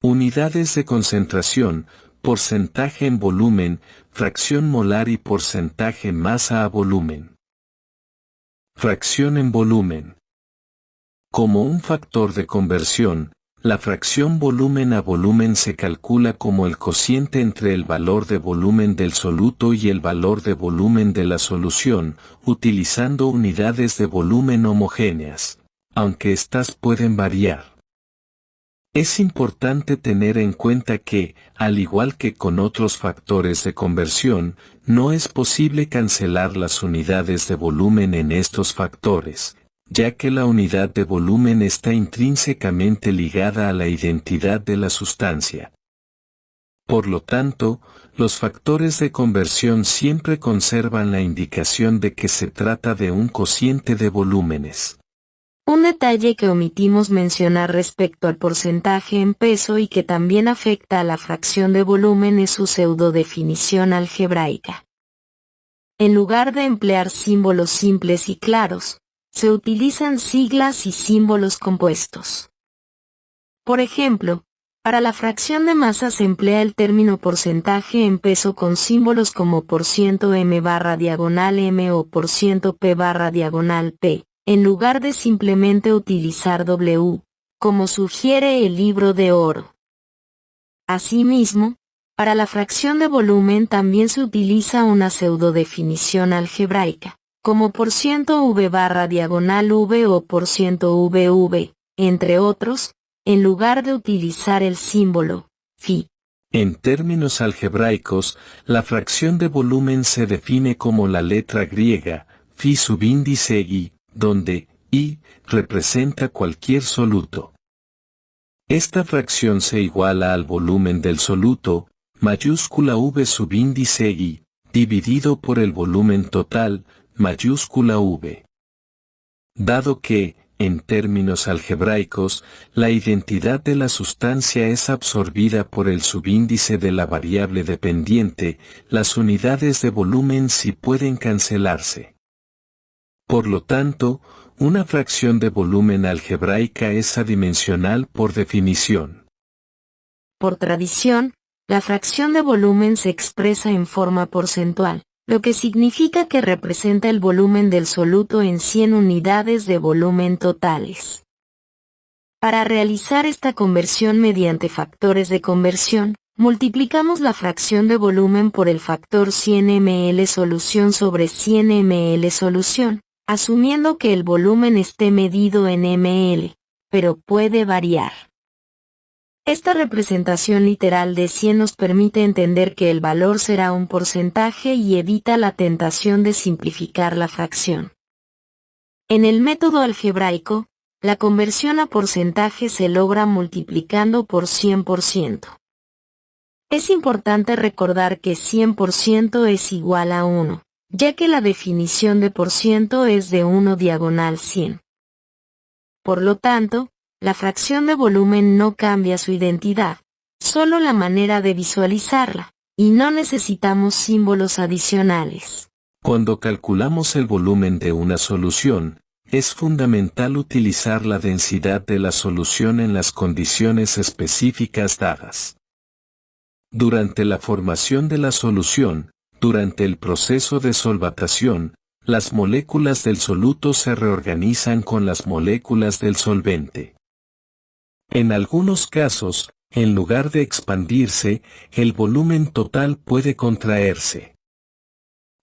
Unidades de concentración, porcentaje en volumen, fracción molar y porcentaje masa a volumen. Fracción en volumen. Como un factor de conversión, la fracción volumen a volumen se calcula como el cociente entre el valor de volumen del soluto y el valor de volumen de la solución, utilizando unidades de volumen homogéneas, aunque éstas pueden variar. Es importante tener en cuenta que, al igual que con otros factores de conversión, no es posible cancelar las unidades de volumen en estos factores, ya que la unidad de volumen está intrínsecamente ligada a la identidad de la sustancia. Por lo tanto, los factores de conversión siempre conservan la indicación de que se trata de un cociente de volúmenes. Un detalle que omitimos mencionar respecto al porcentaje en peso y que también afecta a la fracción de volumen es su pseudodefinición algebraica. En lugar de emplear símbolos simples y claros, se utilizan siglas y símbolos compuestos. Por ejemplo, para la fracción de masa se emplea el término porcentaje en peso con símbolos como %m/m o %p/p, en lugar de simplemente utilizar W, como sugiere el Libro de Oro. Asimismo, para la fracción de volumen también se utiliza una pseudodefinición algebraica, como %v/v o %vv, entre otros, en lugar de utilizar el símbolo phi. En términos algebraicos, la fracción de volumen se define como la letra griega, phi subíndice i, donde i representa cualquier soluto. Esta fracción se iguala al volumen del soluto, mayúscula V subíndice i, dividido por el volumen total, mayúscula V. Dado que, en términos algebraicos, la identidad de la sustancia es absorbida por el subíndice de la variable dependiente, las unidades de volumen sí pueden cancelarse. Por lo tanto, una fracción de volumen algebraica es adimensional por definición. Por tradición, la fracción de volumen se expresa en forma porcentual, lo que significa que representa el volumen del soluto en 100 unidades de volumen totales. Para realizar esta conversión mediante factores de conversión, multiplicamos la fracción de volumen por el factor 100 ml solución sobre 100 ml solución, asumiendo que el volumen esté medido en ml, pero puede variar. Esta representación literal de 100 nos permite entender que el valor será un porcentaje y evita la tentación de simplificar la fracción. En el método algebraico, la conversión a porcentaje se logra multiplicando por 100%. Es importante recordar que 100% es igual a 1, ya que la definición de por ciento es de 1 diagonal 100. Por lo tanto, la fracción de volumen no cambia su identidad, solo la manera de visualizarla, y no necesitamos símbolos adicionales. Cuando calculamos el volumen de una solución, es fundamental utilizar la densidad de la solución en las condiciones específicas dadas. Durante la formación de la solución, durante el proceso de solvatación, las moléculas del soluto se reorganizan con las moléculas del solvente. En algunos casos, en lugar de expandirse, el volumen total puede contraerse.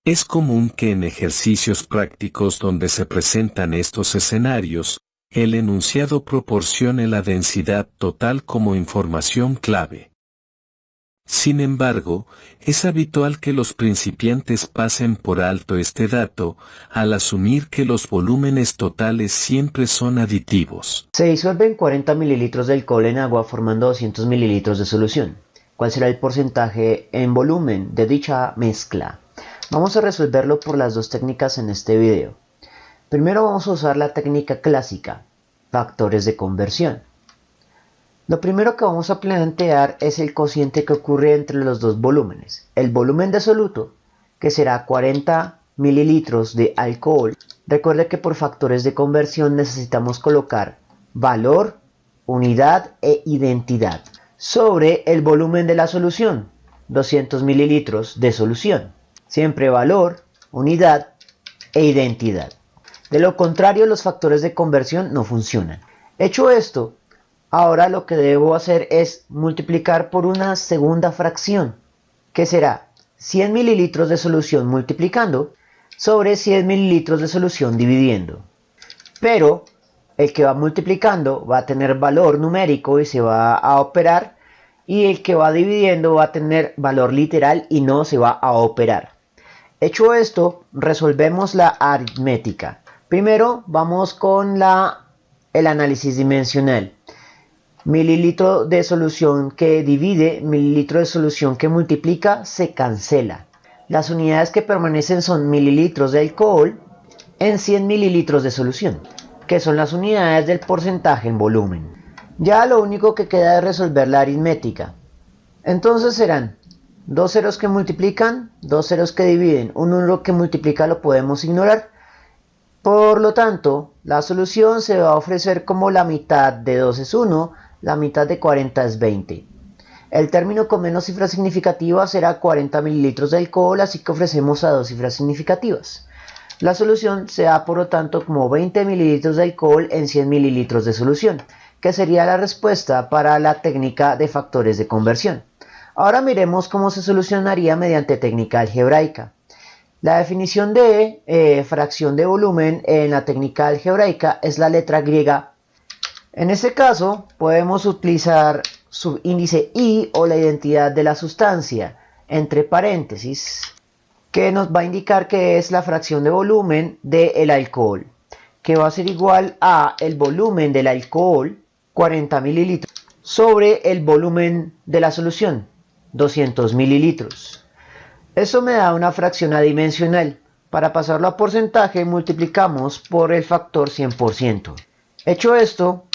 Es común que en ejercicios prácticos donde se presentan estos escenarios, el enunciado proporcione la densidad total como información clave. Sin embargo, es habitual que los principiantes pasen por alto este dato, al asumir que los volúmenes totales siempre son aditivos. Se disuelven 40 mililitros de alcohol en agua formando 200 mililitros de solución. ¿Cuál será el porcentaje en volumen de dicha mezcla? Vamos a resolverlo por las dos técnicas en este video. Primero vamos a usar la técnica clásica, factores de conversión. Lo primero que vamos a plantear es el cociente que ocurre entre los dos volúmenes. El volumen de soluto, que será 40 mililitros de alcohol. Recuerde que por factores de conversión necesitamos colocar valor, unidad e identidad. sobre el volumen de la solución, 200 mililitros de solución. Siempre valor, unidad e identidad. De lo contrario, los factores de conversión no funcionan. Hecho esto, ahora lo que debo hacer es multiplicar por una segunda fracción, que será 100 mililitros de solución multiplicando sobre 100 mililitros de solución dividiendo. Pero el que va multiplicando va a tener valor numérico y se va a operar, y el que va dividiendo va a tener valor literal y no se va a operar. Hecho esto, resolvemos la aritmética. Primero vamos con el análisis dimensional. Mililitro de solución que divide, mililitro de solución que multiplica, se cancela. Las unidades que permanecen son mililitros de alcohol en 100 mililitros de solución, que son las unidades del porcentaje en volumen. Ya lo único que queda es resolver la aritmética. Entonces serán dos ceros que multiplican, dos ceros que dividen, un número que multiplica lo podemos ignorar. Por lo tanto, la solución se va a ofrecer como la mitad de 2 es 1, la mitad de 40 es 20. El término con menos cifras significativas será 40 mililitros de alcohol, así que ofrecemos a dos cifras significativas. La solución se da por lo tanto como 20 mililitros de alcohol en 100 mililitros de solución, que sería la respuesta para la técnica de factores de conversión. Ahora miremos cómo se solucionaría mediante técnica algebraica. La definición de fracción de volumen en la técnica algebraica es la letra griega. En este caso podemos utilizar subíndice I o la identidad de la sustancia entre paréntesis, que nos va a indicar que es la fracción de volumen del alcohol, que va a ser igual a el volumen del alcohol, 40 mililitros, sobre el volumen de la solución, 200 mililitros. Eso me da una fracción adimensional. Para pasarlo a porcentaje multiplicamos por el factor 100%. Hecho esto,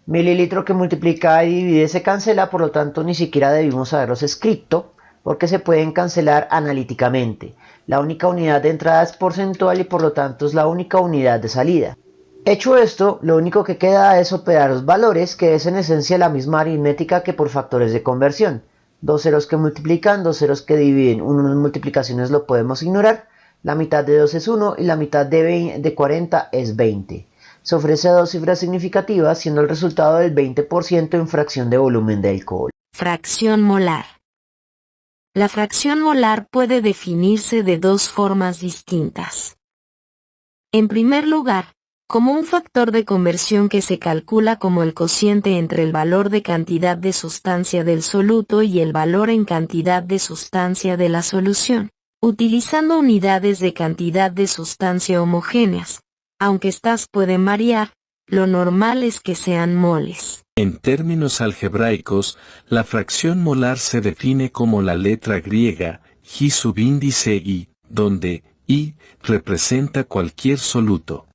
mililitro que multiplica y divide se cancela, por lo tanto ni siquiera debimos haberlos escrito, porque se pueden cancelar analíticamente. La única unidad de entrada es porcentual y por lo tanto es la única unidad de salida. Hecho esto, lo único que queda es operar los valores, que es en esencia la misma aritmética que por factores de conversión. Dos ceros que multiplican, dos ceros que dividen, unas multiplicaciones lo podemos ignorar. La mitad de 2 es 1 y la mitad de 40 es 20. Se ofrece a dos cifras significativas, siendo el resultado del 20% en fracción de volumen de alcohol. Fracción molar. La fracción molar puede definirse de dos formas distintas. En primer lugar, como un factor de conversión que se calcula como el cociente entre el valor de cantidad de sustancia del soluto y el valor en cantidad de sustancia de la solución, utilizando unidades de cantidad de sustancia homogéneas. Aunque estas pueden variar, lo normal es que sean moles. En términos algebraicos, la fracción molar se define como la letra griega, J subíndice I, donde I representa cualquier soluto.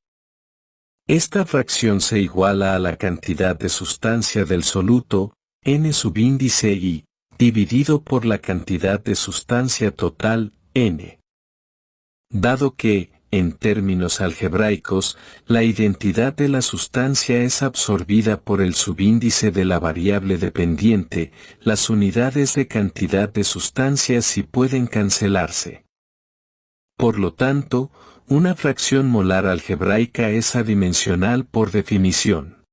Esta fracción se iguala a la cantidad de sustancia del soluto, N subíndice I, dividido por la cantidad de sustancia total, N. Dado que, en términos algebraicos, la identidad de la sustancia es absorbida por el subíndice de la variable dependiente, las unidades de cantidad de sustancia sí pueden cancelarse. Por lo tanto, una fracción molar algebraica es adimensional por definición.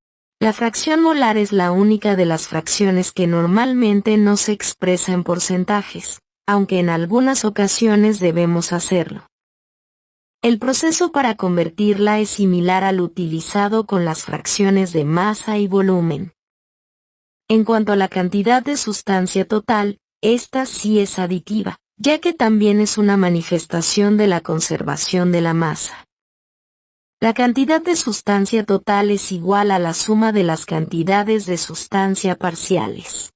La fracción molar es la única de las fracciones que normalmente no se expresa en porcentajes, aunque en algunas ocasiones debemos hacerlo. El proceso para convertirla es similar al utilizado con las fracciones de masa y volumen. En cuanto a la cantidad de sustancia total, esta sí es aditiva, ya que también es una manifestación de la conservación de la masa. La cantidad de sustancia total es igual a la suma de las cantidades de sustancia parciales.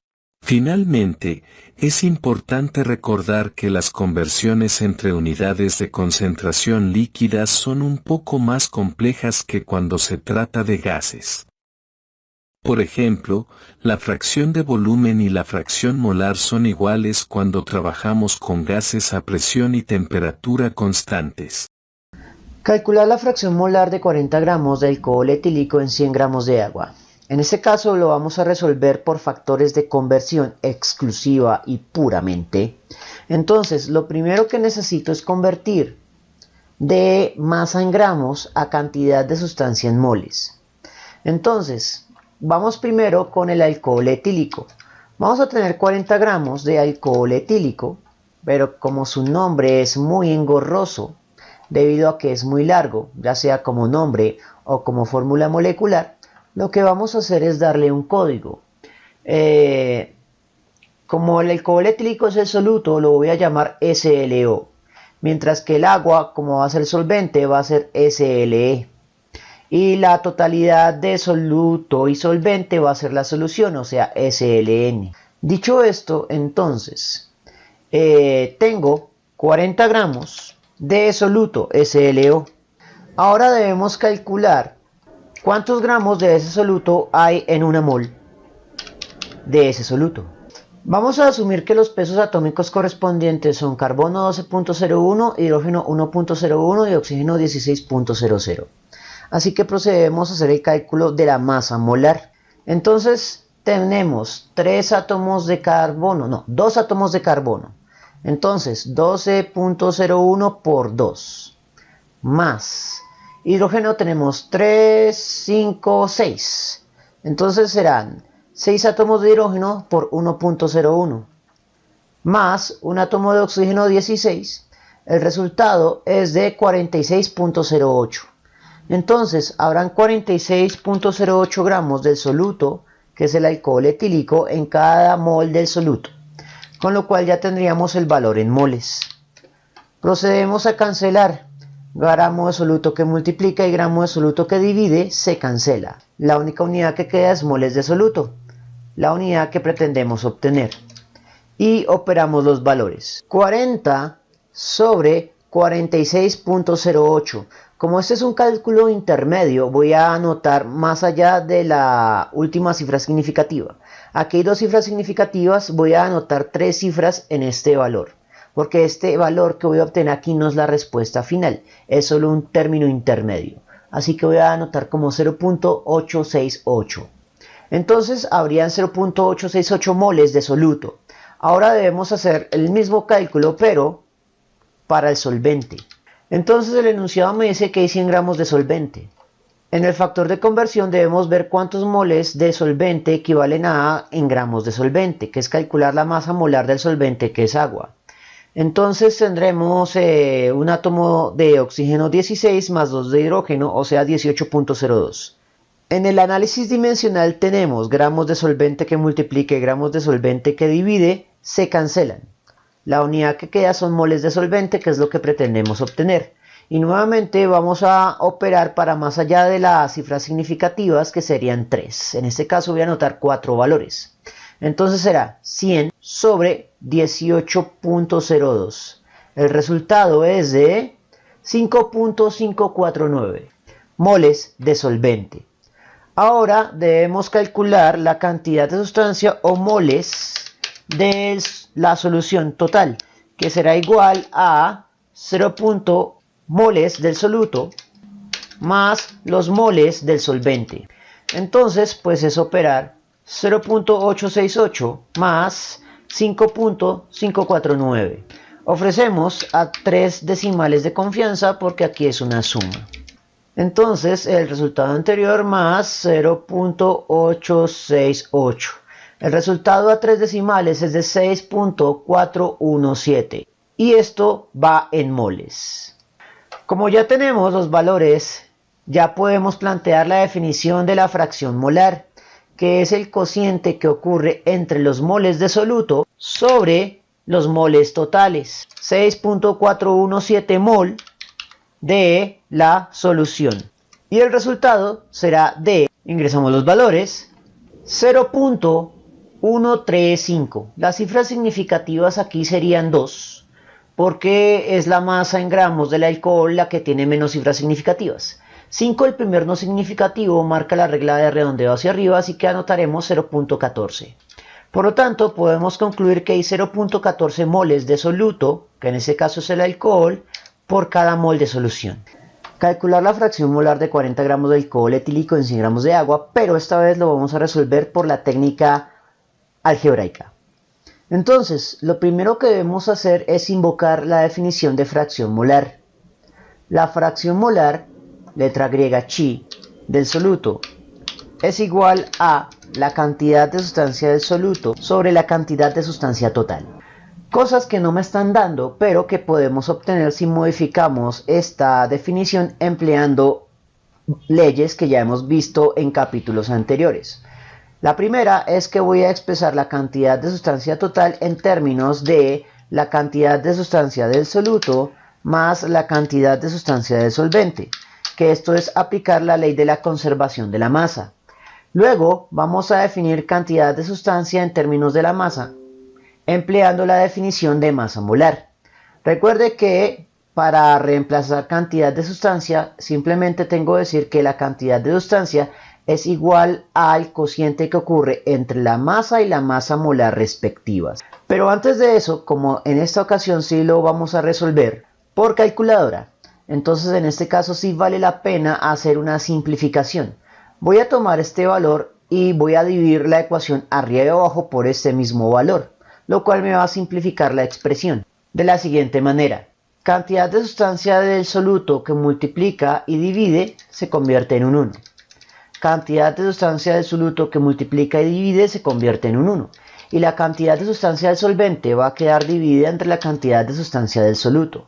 Finalmente, es importante recordar que las conversiones entre unidades de concentración líquidas son un poco más complejas que cuando se trata de gases. Por ejemplo, la fracción de volumen y la fracción molar son iguales cuando trabajamos con gases a presión y temperatura constantes. Calcular la fracción molar de 40 gramos de alcohol etílico en 100 gramos de agua. En este caso lo vamos a resolver por factores de conversión exclusiva y puramente. Entonces, lo primero que necesito es convertir de masa en gramos a cantidad de sustancia en moles. Entonces, vamos primero con el alcohol etílico. Vamos a tener 40 gramos de alcohol etílico, pero como su nombre es muy engorroso, debido a que es muy largo, ya sea como nombre o como fórmula molecular, lo que vamos a hacer es darle un código. Como el alcohol etílico es el soluto, lo voy a llamar SLO, mientras que el agua, como va a ser solvente, va a ser SLE. Y la totalidad de soluto y solvente va a ser la solución, o sea, SLN. Dicho esto, entonces, tengo 40 gramos de soluto SLO. Ahora debemos calcular cuántos gramos de ese soluto hay en una mol de ese soluto. Vamos a asumir que los pesos atómicos correspondientes son carbono 12.01, hidrógeno 1.01 y oxígeno 16.00. Así que procedemos a hacer el cálculo de la masa molar. Entonces tenemos 2 átomos de carbono. Entonces 12.01 por 2 más hidrógeno tenemos 3, 5, 6. Entonces serán 6 átomos de hidrógeno por 1.01 más un átomo de oxígeno 16. El resultado es de 46.08. Entonces habrán 46.08 gramos del soluto, que es el alcohol etílico, en cada mol del soluto, con lo cual ya tendríamos el valor en moles. Procedemos a cancelar. Gramo de soluto que multiplica y gramo de soluto que divide se cancela. La única unidad que queda es moles de soluto, la unidad que pretendemos obtener. Y operamos los valores. 40 sobre 46.08. Como este es un cálculo intermedio, voy a anotar más allá de la última cifra significativa. Aquí hay 2 cifras significativas, voy a anotar 3 cifras en este valor, porque este valor que voy a obtener aquí no es la respuesta final, es solo un término intermedio. Así que voy a anotar como 0.868. Entonces habrían 0.868 moles de soluto. Ahora debemos hacer el mismo cálculo, pero para el solvente. Entonces el enunciado me dice que hay 100 gramos de solvente. En el factor de conversión debemos ver cuántos moles de solvente equivalen a en gramos de solvente, que es calcular la masa molar del solvente, que es agua. Entonces tendremos un átomo de oxígeno 16 más 2 de hidrógeno, o sea 18.02. En el análisis dimensional tenemos gramos de solvente que multiplica y gramos de solvente que divide, se cancelan. La unidad que queda son moles de solvente, que es lo que pretendemos obtener. Y nuevamente vamos a operar para más allá de las cifras significativas, que serían 3. En este caso voy a anotar 4 valores. Entonces será 100 sobre 18.02. El resultado es de 5.549 moles de solvente. Ahora debemos calcular la cantidad de sustancia o moles de la solución total, que será igual a 0. Moles del soluto más los moles del solvente. Entonces pues es operar 0.868 más 5.549. Ofrecemos a 3 decimales de confianza porque aquí es una suma. Entonces el resultado anterior más 0.868. El resultado a 3 decimales es de 6.417. Y esto va en moles. Como ya tenemos los valores, ya podemos plantear la definición de la fracción molar, que es el cociente que ocurre entre los moles de soluto sobre los moles totales. 6.417 mol de la solución. Y el resultado será de, ingresamos los valores, 0.135. Las cifras significativas aquí serían 2. Porque es la masa en gramos del alcohol la que tiene menos cifras significativas. 5, el primer no significativo, marca la regla de redondeo hacia arriba, así que anotaremos 0.14. Por lo tanto, podemos concluir que hay 0.14 moles de soluto, que en este caso es el alcohol, por cada mol de solución. calcular la fracción molar de 40 gramos de alcohol etílico en 100 gramos de agua, pero esta vez lo vamos a resolver por la técnica algebraica. Entonces, lo primero que debemos hacer es invocar la definición de fracción molar. La fracción molar, letra griega chi, del soluto es igual a la cantidad de sustancia del soluto sobre la cantidad de sustancia total. Cosas que no me están dando, pero que podemos obtener si modificamos esta definición empleando leyes que ya hemos visto en capítulos anteriores. La primera es que voy a expresar la cantidad de sustancia total en términos de la cantidad de sustancia del soluto más la cantidad de sustancia del solvente, que esto es aplicar la ley de la conservación de la masa. Luego vamos a definir cantidad de sustancia en términos de la masa, empleando la definición de masa molar. Recuerde que para reemplazar cantidad de sustancia, simplemente tengo que decir que la cantidad de sustancia es igual al cociente que ocurre entre la masa y la masa molar respectivas. Pero antes de eso, como en esta ocasión sí lo vamos a resolver por calculadora, entonces en este caso sí vale la pena hacer una simplificación. Voy a tomar este valor y voy a dividir la ecuación arriba y abajo por este mismo valor, lo cual me va a simplificar la expresión de la siguiente manera. Cantidad de sustancia del soluto que multiplica y divide se convierte en un 1. Cantidad de sustancia del soluto que multiplica y divide se convierte en un 1. Y la cantidad de sustancia del solvente va a quedar dividida entre la cantidad de sustancia del soluto.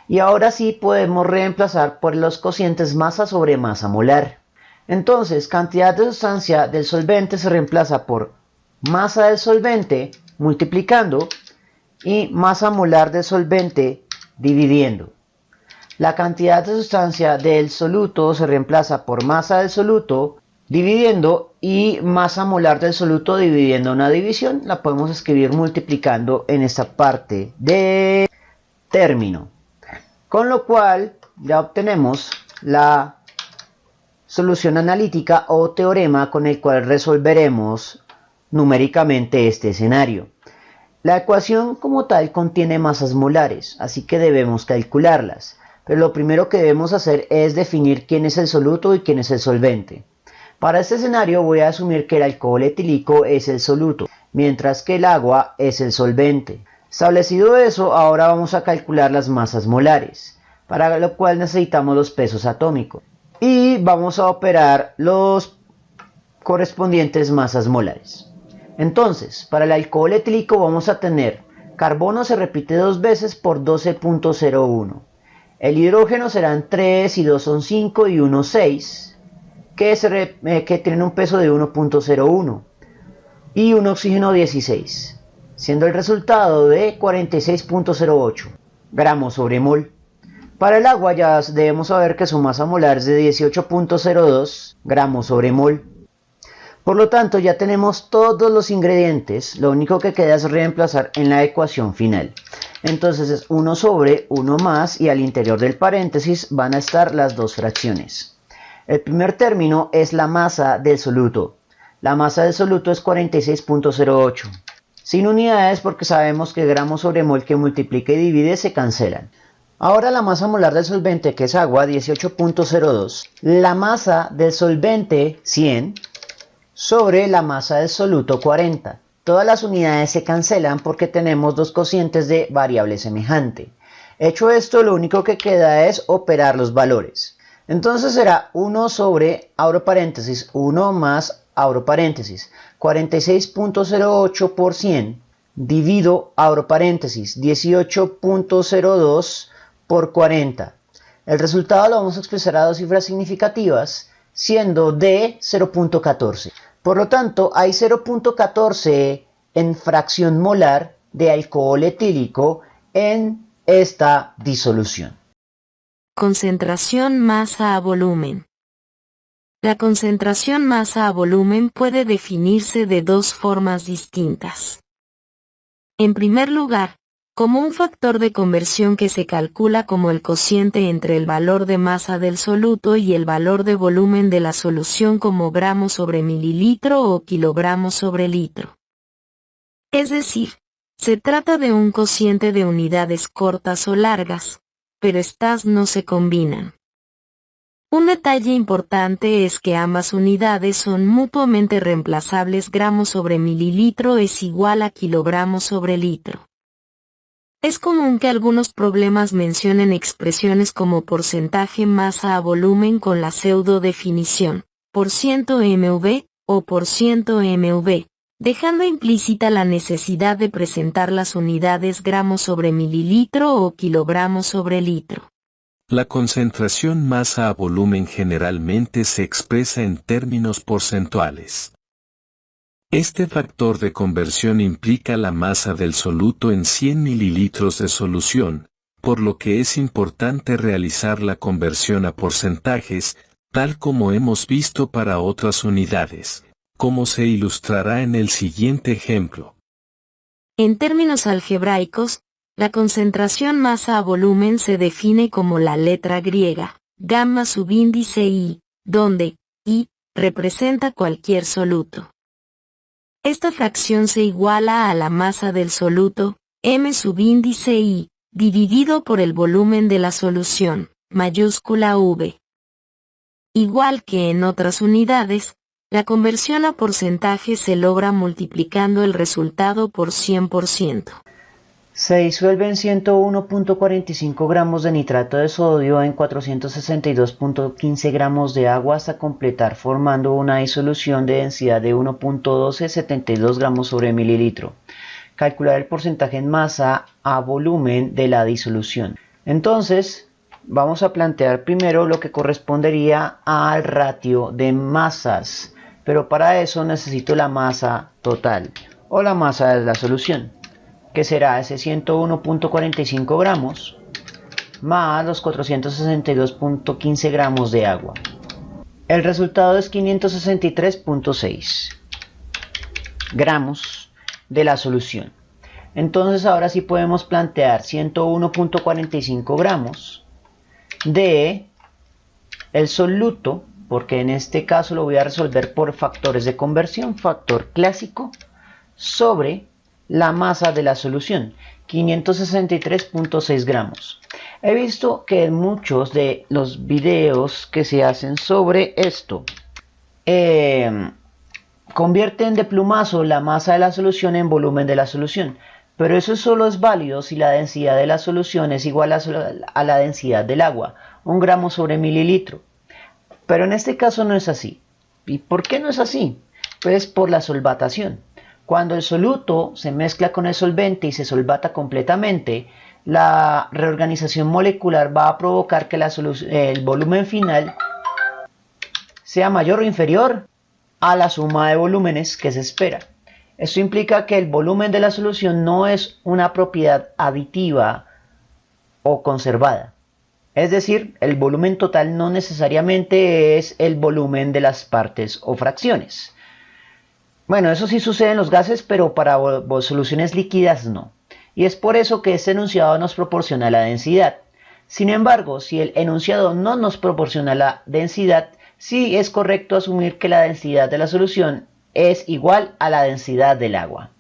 Y ahora sí podemos reemplazar por los cocientes masa sobre masa molar. Entonces, cantidad de sustancia del solvente se reemplaza por masa del solvente multiplicando y masa molar del solvente dividiendo. La cantidad de sustancia del soluto se reemplaza por masa del soluto dividiendo y masa molar del soluto dividiendo una división. La podemos escribir multiplicando en esta parte de término. Con lo cual ya obtenemos la solución analítica o teorema con el cual resolveremos numéricamente este escenario. La ecuación como tal contiene masas molares, así que debemos calcularlas. Pero lo primero que debemos hacer es definir quién es el soluto y quién es el solvente. Para este escenario voy a asumir que el alcohol etílico es el soluto, mientras que el agua es el solvente. Establecido eso, ahora vamos a calcular las masas molares, para lo cual necesitamos los pesos atómicos. Y vamos a operar los correspondientes masas molares. Entonces, para el alcohol etílico vamos a tener carbono se repite dos veces por 12.01. El hidrógeno serán 3 y 2 son 5 y 1 6, que tienen un peso de 1.01 y un oxígeno 16, siendo el resultado de 46.08 gramos sobre mol. Para el agua ya debemos saber que su masa molar es de 18.02 gramos sobre mol. Por lo tanto, ya tenemos todos los ingredientes, lo único que queda es reemplazar en la ecuación final. Entonces es 1 sobre 1 más y al interior del paréntesis van a estar las dos fracciones. El primer término es la masa del soluto. La masa del soluto es 46.08. Sin unidades porque sabemos que gramos sobre mol que multiplica y divide se cancelan. Ahora la masa molar del solvente, que es agua, 18.02. La masa del solvente, 100. Sobre la masa del soluto 40. Todas las unidades se cancelan porque tenemos dos cocientes de variable semejante. Hecho esto, lo único que queda es operar los valores. Entonces será 1 sobre, abro paréntesis, 1 más, abro paréntesis, 46.08 por 100, divido, abro paréntesis, 18.02 por 40. El resultado lo vamos a expresar a dos cifras significativas, siendo de 0.14. Por lo tanto, hay 0.14 en fracción molar de alcohol etílico en esta disolución. Concentración masa a volumen. La concentración masa a volumen puede definirse de dos formas distintas. En primer lugar, como un factor de conversión que se calcula como el cociente entre el valor de masa del soluto y el valor de volumen de la solución como gramos sobre mililitro o kilogramos sobre litro. Es decir, se trata de un cociente de unidades cortas o largas, pero estas no se combinan. Un detalle importante es que ambas unidades son mutuamente reemplazables. Gramos sobre mililitro es igual a kilogramos sobre litro. Es común que algunos problemas mencionen expresiones como porcentaje masa a volumen con la pseudo definición %mv o %mv, dejando implícita la necesidad de presentar las unidades gramos sobre mililitro o kilogramos sobre litro. La concentración masa a volumen generalmente se expresa en términos porcentuales. Este factor de conversión implica la masa del soluto en 100 mililitros de solución, por lo que es importante realizar la conversión a porcentajes, tal como hemos visto para otras unidades, como se ilustrará en el siguiente ejemplo. En términos algebraicos, la concentración masa a volumen se define como la letra griega, gamma subíndice I, donde I representa cualquier soluto. Esta fracción se iguala a la masa del soluto, M subíndice I, dividido por el volumen de la solución, mayúscula V. Igual que en otras unidades, la conversión a porcentaje se logra multiplicando el resultado por 100%. Se disuelven 101.45 gramos de nitrato de sodio en 462.15 gramos de agua hasta completar formando una disolución de densidad de 1.1272 gramos sobre mililitro. Calcular el porcentaje en masa a volumen de la disolución. Entonces, vamos a plantear primero lo que correspondería al ratio de masas, pero para eso necesito la masa total o la masa de la solución, que será ese 101.45 gramos más los 462.15 gramos de agua. El resultado es 563.6 gramos de la solución. Entonces ahora sí podemos plantear 101.45 gramos de el soluto, porque en este caso lo voy a resolver por factores de conversión, factor clásico, sobre la masa de la solución, 563.6 gramos. He visto que en muchos de los videos que se hacen sobre esto, convierten de plumazo la masa de la solución en volumen de la solución, pero eso solo es válido si la densidad de la solución es igual a la densidad del agua, 1 gramo sobre mililitro. Pero en este caso no es así. ¿Y por qué no es así? Pues por la solvatación. Cuando el soluto se mezcla con el solvente y se solvata completamente, la reorganización molecular va a provocar que el volumen final sea mayor o inferior a la suma de volúmenes que se espera. Esto implica que el volumen de la solución no es una propiedad aditiva o conservada. Es decir, el volumen total no necesariamente es el volumen de las partes o fracciones. Bueno, eso sí sucede en los gases, pero para soluciones líquidas no. Y es por eso que este enunciado nos proporciona la densidad. Sin embargo, si el enunciado no nos proporciona la densidad, sí es correcto asumir que la densidad de la solución es igual a la densidad del agua.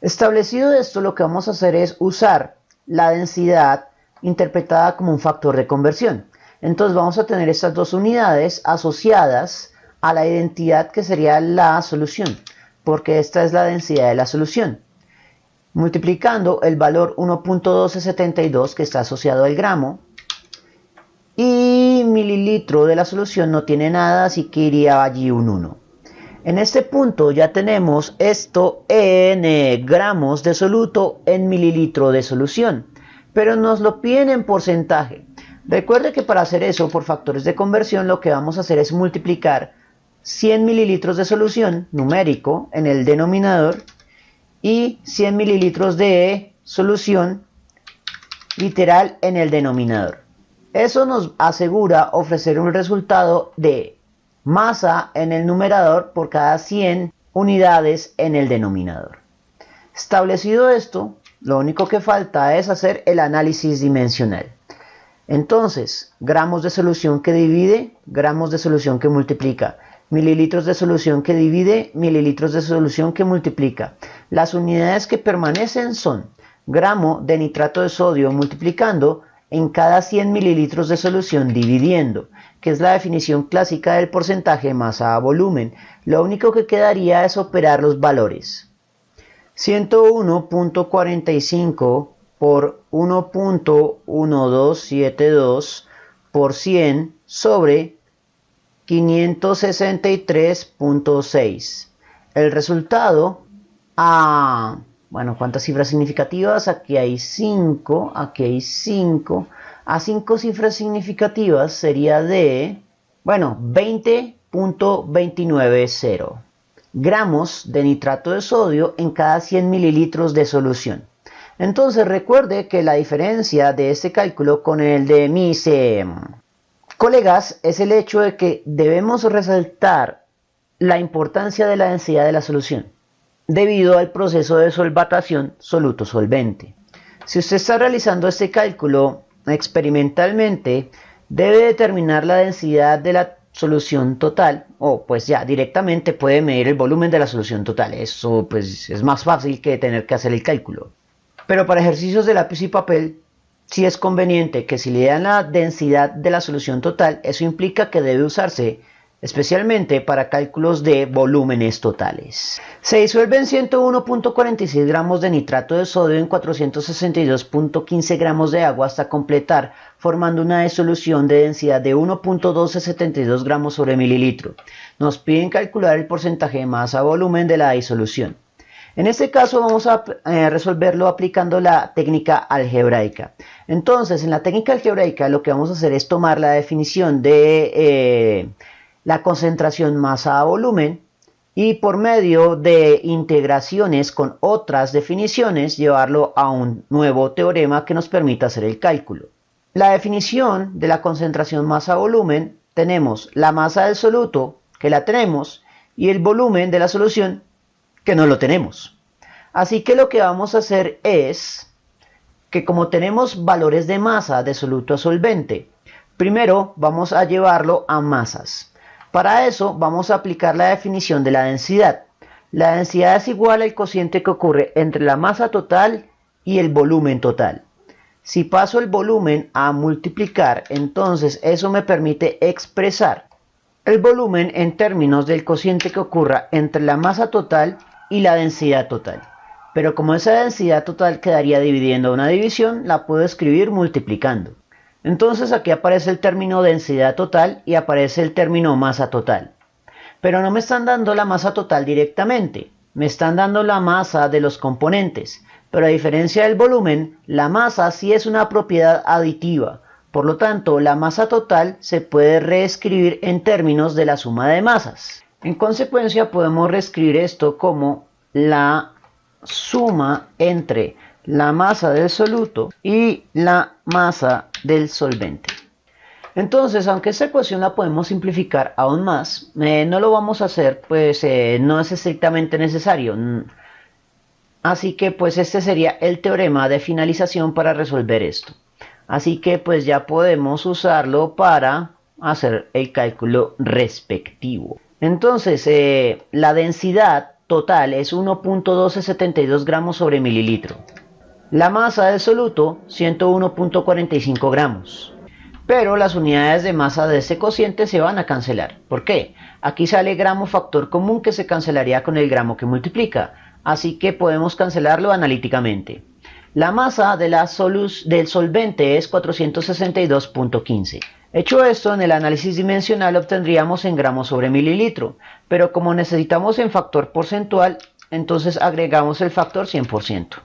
Establecido esto, lo que vamos a hacer es usar la densidad interpretada como un factor de conversión. Entonces vamos a tener estas dos unidades asociadas a la identidad que sería la solución, porque esta es la densidad de la solución, multiplicando el valor 1.1272 que está asociado al gramo, y mililitro de la solución no tiene nada, así que iría allí un 1. En este punto ya tenemos esto en gramos de soluto en mililitro de solución, pero nos lo piden en porcentaje. Recuerde que para hacer eso por factores de conversión lo que vamos a hacer es multiplicar 100 mililitros de solución numérico en el denominador y 100 mililitros de solución literal en el denominador. Eso nos asegura ofrecer un resultado de masa en el numerador por cada 100 unidades en el denominador. Establecido esto, lo único que falta es hacer el análisis dimensional. Entonces, gramos de solución que divide, gramos de solución que multiplica. Mililitros de solución que divide, mililitros de solución que multiplica. Las unidades que permanecen son gramo de nitrato de sodio multiplicando en cada 100 mililitros de solución dividiendo, que es la definición clásica del porcentaje masa a volumen. Lo único que quedaría es operar los valores. 101.45 por 1.1272 por 100 sobre 563.6. El resultado bueno, ¿cuántas cifras significativas? Aquí hay 5, aquí hay 5. A 5 cifras significativas sería de, bueno, 20.290 gramos de nitrato de sodio en cada 100 mililitros de solución. Entonces recuerde que la diferencia de este cálculo con el de mis colegas es el hecho de que debemos resaltar la importancia de la densidad de la solución debido al proceso de solvatación soluto-solvente. Si usted está realizando este cálculo experimentalmente, debe determinar la densidad de la solución total, o pues ya directamente puede medir el volumen de la solución total. Eso pues es más fácil que tener que hacer el cálculo. Pero para ejercicios de lápiz y papel, sí es conveniente que si le dan la densidad de la solución total, eso implica que debe usarse especialmente para cálculos de volúmenes totales. Se disuelven 101.46 gramos de nitrato de sodio en 462.15 gramos de agua hasta completar, formando una disolución de densidad de 1.1272 gramos sobre mililitro. Nos piden calcular el porcentaje de masa a volumen de la disolución. En este caso vamos a resolverlo aplicando la técnica algebraica. Entonces, en la técnica algebraica lo que vamos a hacer es tomar la definición de la concentración masa a volumen y por medio de integraciones con otras definiciones llevarlo a un nuevo teorema que nos permita hacer el cálculo. La definición de la concentración masa a volumen, tenemos la masa del soluto, que la tenemos, y el volumen de la solución, que no lo tenemos. Así que lo que vamos a hacer es que como tenemos valores de masa de soluto a solvente, primero vamos a llevarlo a masas. Para eso vamos a aplicar la definición de la densidad. La densidad es igual al cociente que ocurre entre la masa total y el volumen total. Si paso el volumen a multiplicar, entonces eso me permite expresar el volumen en términos del cociente que ocurra entre la masa total y la densidad total. Pero como esa densidad total quedaría dividiendo una división, la puedo escribir multiplicando. Entonces aquí aparece el término densidad total y aparece el término masa total. Pero no me están dando la masa total directamente, me están dando la masa de los componentes. Pero a diferencia del volumen, la masa sí es una propiedad aditiva. Por lo tanto, la masa total se puede reescribir en términos de la suma de masas. En consecuencia, podemos reescribir esto como la suma entre la masa del soluto y la masa del solvente. Entonces, aunque esta ecuación la podemos simplificar aún más, no lo vamos a hacer, pues no es estrictamente necesario. Así que pues este sería el teorema de finalización para resolver esto. Así que pues ya podemos usarlo para hacer el cálculo respectivo. Entonces, la densidad total es 1.1272 gramos sobre mililitro. La masa del soluto, 101.45 gramos. Pero las unidades de masa de este cociente se van a cancelar. ¿Por qué? Aquí sale gramo factor común que se cancelaría con el gramo que multiplica. Así que podemos cancelarlo analíticamente. La masa de del solvente es 462.15. Hecho esto, en el análisis dimensional obtendríamos en gramos sobre mililitro. Pero como necesitamos en factor porcentual, entonces agregamos el factor 100%.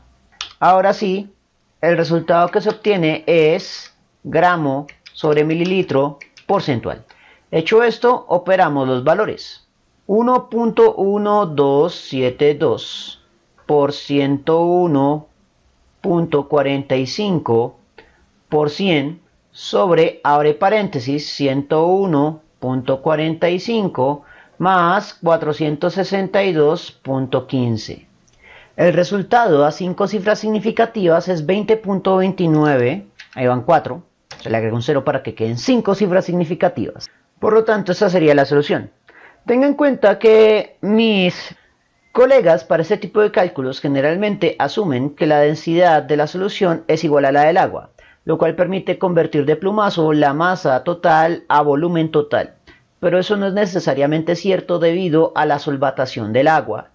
Ahora sí, el resultado que se obtiene es gramo sobre mililitro porcentual. Hecho esto, operamos los valores. 1.1272 por 101.45 por 100 sobre, abre paréntesis, 101.45 más 462.15. El resultado a 5 cifras significativas es 20.29, ahí van 4, se le agrega un 0 para que queden 5 cifras significativas. Por lo tanto, esta sería la solución. Tenga en cuenta que mis colegas para este tipo de cálculos generalmente asumen que la densidad de la solución es igual a la del agua. lo cual permite convertir de plumazo la masa total a volumen total. Pero eso no es necesariamente cierto debido a la solvatación del agua.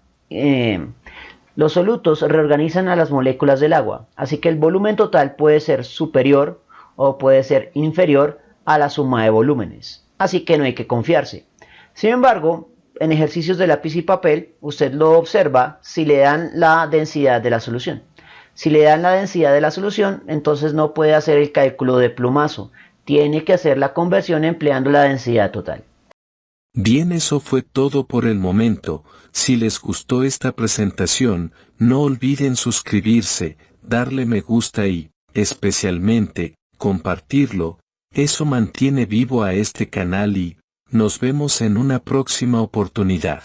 Los solutos reorganizan a las moléculas del agua, así que el volumen total puede ser superior o puede ser inferior a la suma de volúmenes. Así que no hay que confiarse. Sin embargo, en ejercicios de lápiz y papel, usted lo observa si le dan la densidad de la solución. Si le dan la densidad de la solución, entonces no puede hacer el cálculo de plumazo. Tiene que hacer la conversión empleando la densidad total. Bien, eso fue todo por el momento. Si les gustó esta presentación, no olviden suscribirse, darle me gusta y, especialmente, compartirlo. Eso mantiene vivo a este canal y nos vemos en una próxima oportunidad.